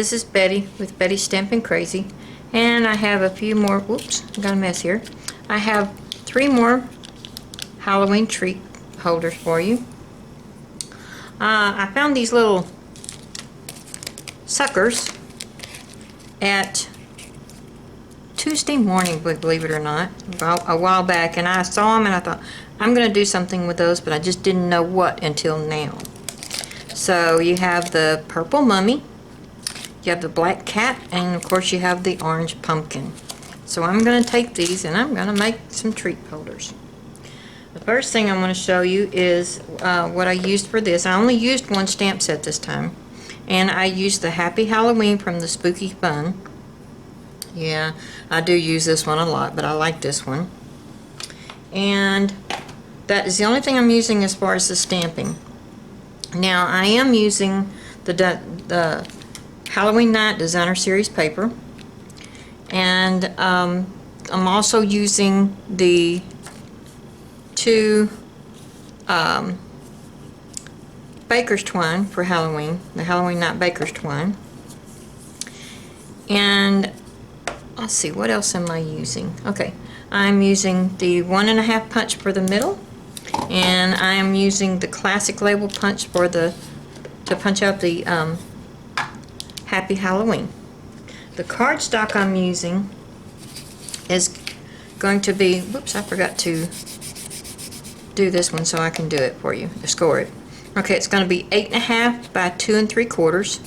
this is Betty with Bettysstampingcrazy, and I have a few more, whoops, I got a mess here. I have 3 more Halloween treat holders for you. I found these little suckers at Tuesday morning, believe it or not, a while back, and I saw them and I thought, I'm going to do something with those, but I just didn't know what until now. So you have the purple mummy, you have the black cat, and of course you have the orange pumpkin. So I'm going to take these and I'm going to make some treat holders. The first thing I'm going to show you is what I used for this. I only used 1 stamp set this time, and I used the Happy Halloween from the Spooky Fun. Yeah, I do use this one a lot, but I like this one. And that is the only thing I'm using as far as the stamping. Now I am using the Halloween Night Designer Series paper, and I'm also using the 2 Baker's Twine for Halloween, the Halloween Night Baker's Twine. And let's see, what else am I using? Okay, I'm using the 1.5 punch for the middle, and I am using the classic label punch for to punch out the Happy Halloween. The cardstock I'm using is going to be, whoops, I forgot to do this one so I can do it for you, to score it. Okay, it's going to be 8.5 by 2 3/4.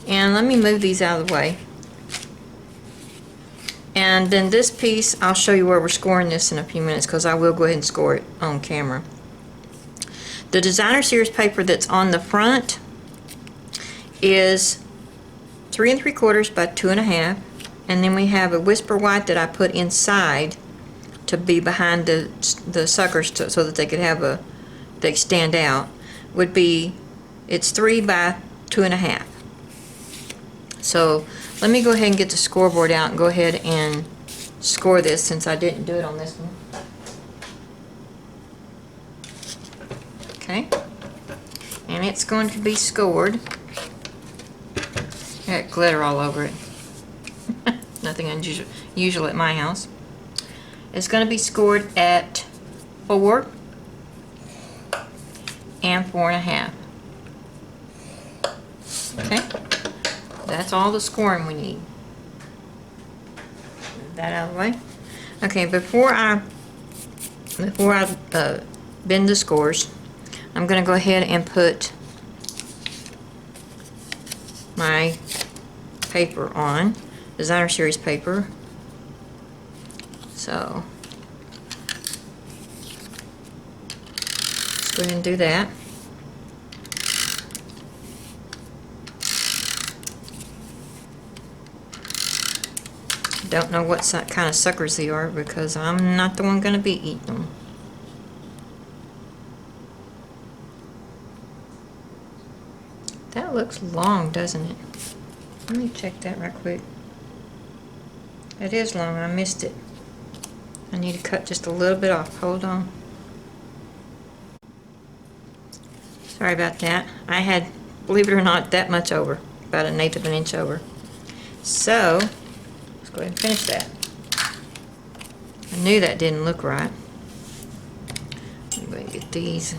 And let me move these out of the way. And then this piece, I'll show you where we're scoring this in a few minutes, because I will go ahead and score it on camera. The Designer Series paper that's on the front is 3 3/4 by 2.5, and then we have a Whisper White that I put inside to be behind the suckers so that they could have they stand out. Would be, it's 3 by 2.5. So let me go ahead and get the scoreboard out and go ahead and score this, since I didn't do it on this one. Okay, and it's going to be scored. Got glitter all over it. Nothing unusual at my house. It's going to be scored at 4 and 4.5. Okay. That's all the scoring we need. Move that out of the way. Okay, before I bend the scores, I'm going to go ahead and put my paper on, Designer Series paper. So let's go ahead and do that. Don't know what kind of suckers they are, because I'm not the one going to be eating them. That looks long, doesn't it? Let me check that right quick. It is long. I missed it. I need to cut just a little bit off. Hold on. Sorry about that. I had, believe it or not, that much over. About 1/8 of an inch over. So let's go ahead and finish that. I knew that didn't look right. Let me go ahead and get these.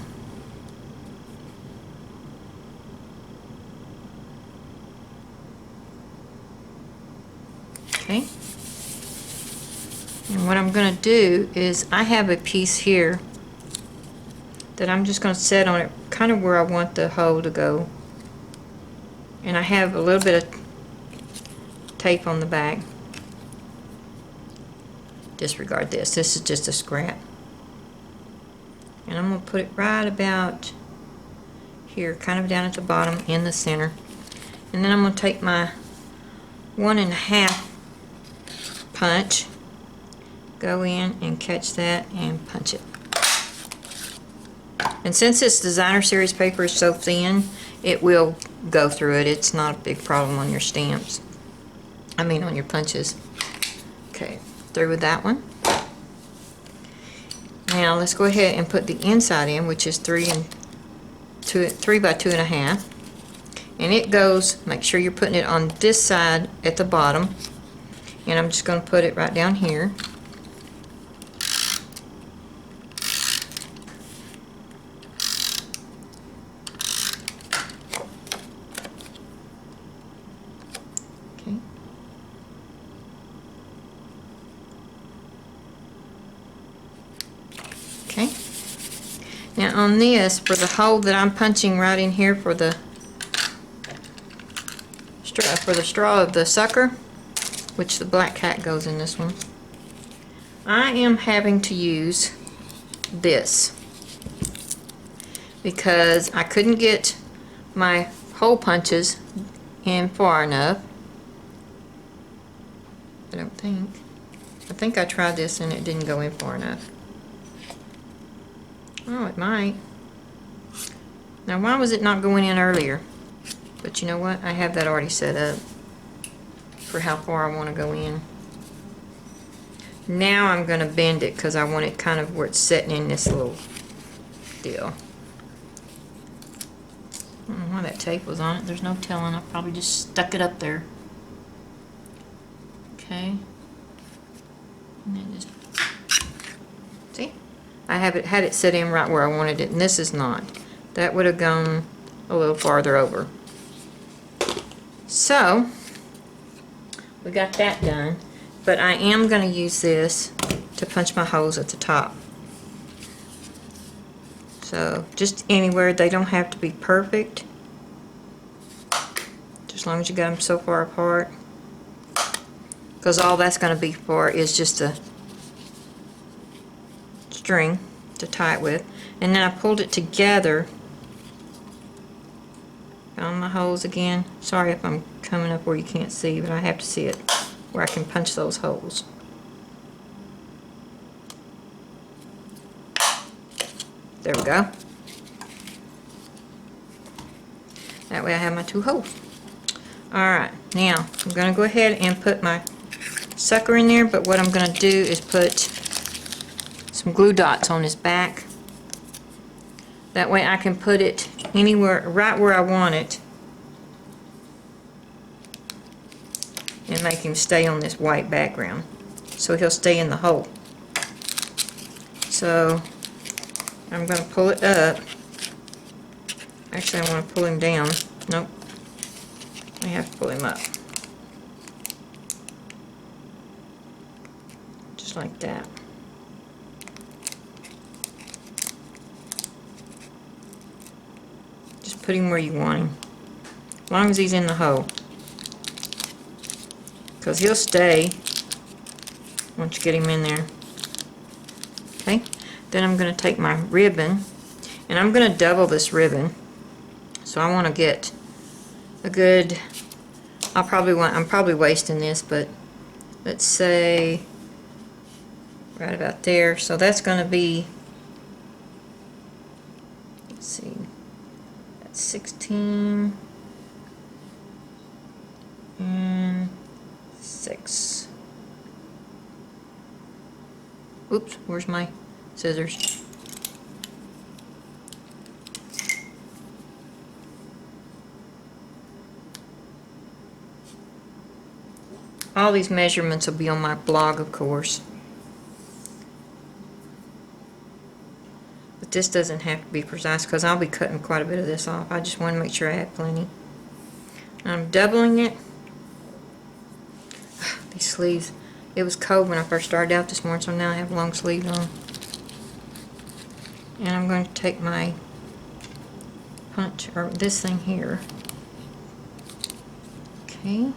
Okay. And what I'm going to do is, I have a piece here that I'm just going to set on it kind of where I want the hole to go. And I have a little bit of tape on the back. Disregard this. This is just a scrap. And I'm going to put it right about here, kind of down at the bottom in the center. And then I'm going to take my 1.5 punch, go in and catch that and punch it. And since this Designer Series paper is so thin, it will go through it. It's not a big problem on your stamps. I mean on your punches. Okay, through with that one. Now let's go ahead and put the inside in, which is 3 by 2.5. And it goes, make sure you're putting it on this side at the bottom. And I'm just going to put it right down here. Okay. Okay. Now on this, for the hole that I'm punching right in here for the straw of the sucker, which the black cat goes in this one, I am having to use this because I couldn't get my hole punches in far enough. I don't think. I think I tried this and it didn't go in far enough. Oh, it might. Now, why was it not going in earlier? But you know what? I have that already set up for how far I want to go in. Now I'm going to bend it because I want it kind of where it's sitting in this little deal. I don't know why that tape was on it. There's no telling. I probably just stuck it up there. Okay. And then just see? I have it had it set in right where I wanted it, and this is not. That would have gone a little farther over. So we got that done, but I am going to use this to punch my holes at the top. So just anywhere, they don't have to be perfect, just as long as you got them so far apart, because all that's going to be for is just a string to tie it with. And then I pulled it together, found my holes again. Sorry if I'm coming up where you can't see, but I have to see it where I can punch those holes. There we go. That way I have my two holes. Alright, now I'm going to go ahead and put my sucker in there, but what I'm going to do is put some glue dots on his back. That way I can put it anywhere, right where I want it, and make him stay on this white background. So he'll stay in the hole. So I'm going to pull it up. Actually, I want to pull him down. Nope. I have to pull him up. Just like that. Just put him where you want him. As long as he's in the hole. Because he'll stay once you get him in there. Okay. Then I'm going to take my ribbon, and I'm going to double this ribbon. So I want to get a good, I'm probably wasting this, but let's say right about there. So that's going to be, let's see, that's 16 and 6. Oops, where's my scissors? All these measurements will be on my blog, of course. But this doesn't have to be precise because I'll be cutting quite a bit of this off. I just want to make sure I have plenty. I'm doubling it. These sleeves. It was cold when I first started out this morning, so now I have long sleeves on. And I'm going to take my punch, or this thing here. Okay.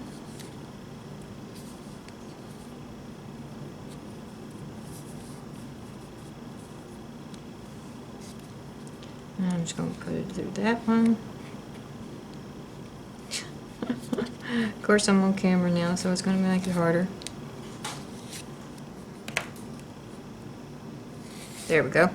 And I'm just going to put it through that one. Of course, I'm on camera now, so it's going to make it harder. There we go.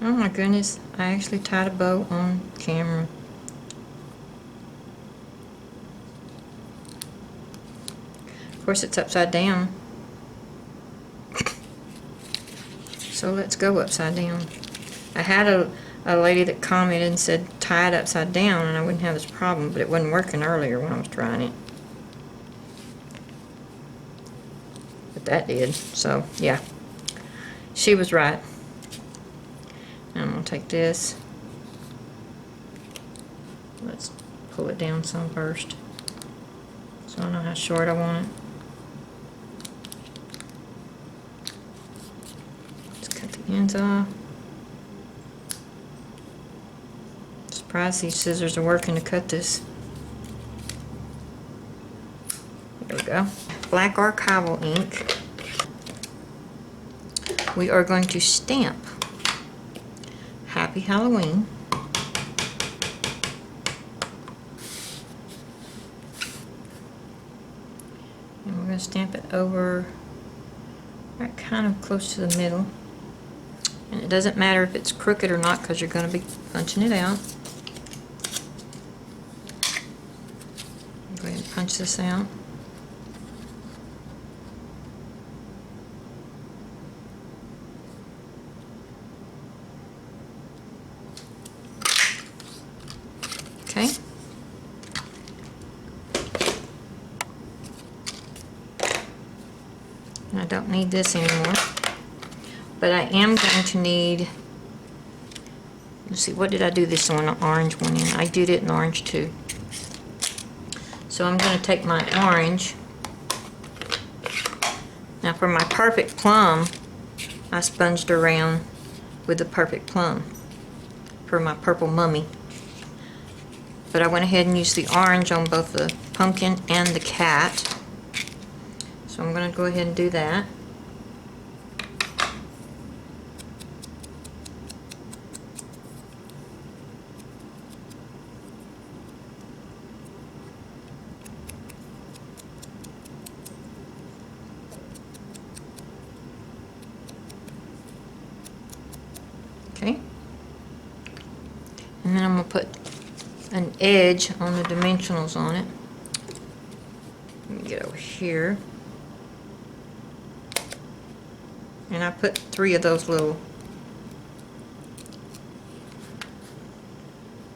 Oh my goodness, I actually tied a bow on camera. Of course it's upside down. So let's go upside down. I had a lady that commented and said tie it upside down and I wouldn't have this problem, but it wasn't working earlier when I was trying it. But that did, so yeah. She was right. Now I'm going to take this. Let's pull it down some first, so I know how short I want it. Let's cut the ends off. Surprised these scissors are working to cut this. There we go. Black archival ink. We are going to stamp Happy Halloween. And we're going to stamp it over right kind of close to the middle. And it doesn't matter if it's crooked or not because you're going to be punching it out. Go ahead and punch this out. Okay. And I don't need this anymore. But I am going to need, let's see, what did I do this on? An orange one in. I did it in orange too. So I'm going to take my orange. Now for my perfect plum, I sponged around with the perfect plum for my purple mummy. But I went ahead and used the orange on both the pumpkin and the cat. So I'm going to go ahead and do that. Okay. And then I'm going to put an edge on the dimensionals on it. Let me get over here. And I put 3 of those little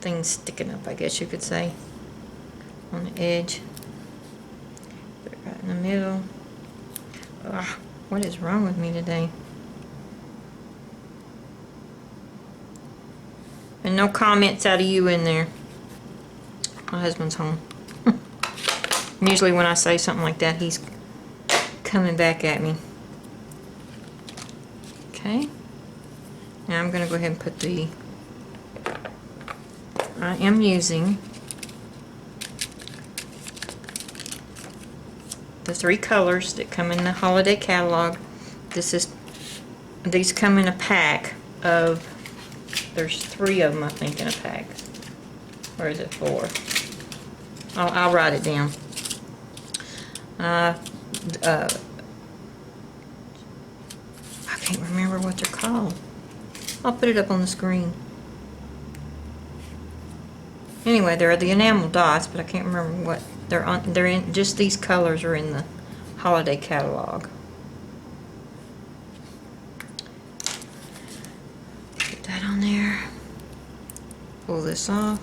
things sticking up, I guess you could say, on the edge. Put it right in the middle. Ugh, what is wrong with me today? And no comments out of you in there. My husband's home. Usually when I say something like that, he's coming back at me. Okay. Now I'm going to go ahead and put the, I am using the 3 colors that come in the holiday catalog. These come in a pack of, there's 3 of them I think in a pack. Or is it 4? I'll write it down. I can't remember what they're called. I'll put it up on the screen. Anyway, they're the enamel dots, but I can't remember what they're on. They're in, just these colors are in the holiday catalog. Put that on there. Pull this off.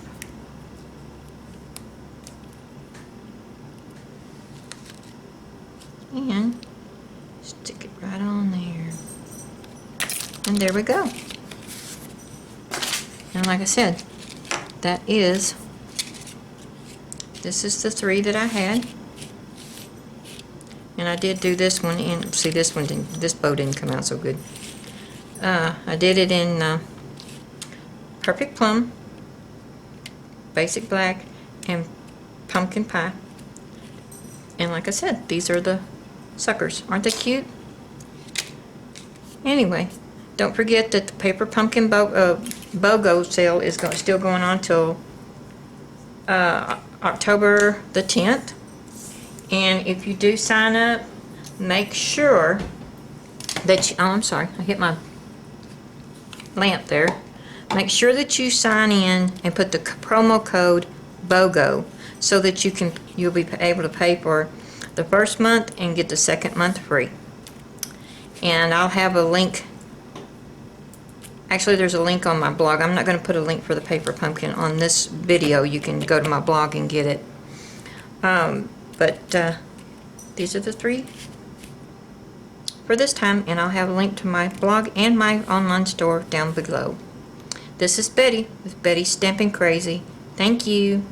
And stick it right on there. And there we go. And like I said, this is the 3 that I had. And I did do this one in, see this bow didn't come out so good. I did it in Perfect Plum, Basic Black, and Pumpkin Pie. And like I said, these are the suckers. Aren't they cute? Anyway, don't forget that the Paper Pumpkin BOGO sale is still going on till October the 10th. And if you do sign up, make sure that you, oh, I'm sorry, I hit my lamp there. Make sure that you sign in and put the promo code BOGO so that you'll be able to pay for the first month and get the second month free. And I'll have a link. Actually, there's a link on my blog. I'm not going to put a link for the paper pumpkin on this video. You can go to my blog and get it. These are the 3 for this time, and I'll have a link to my blog and my online store down below. This is Betty with Betty's Stamping Crazy. Thank you.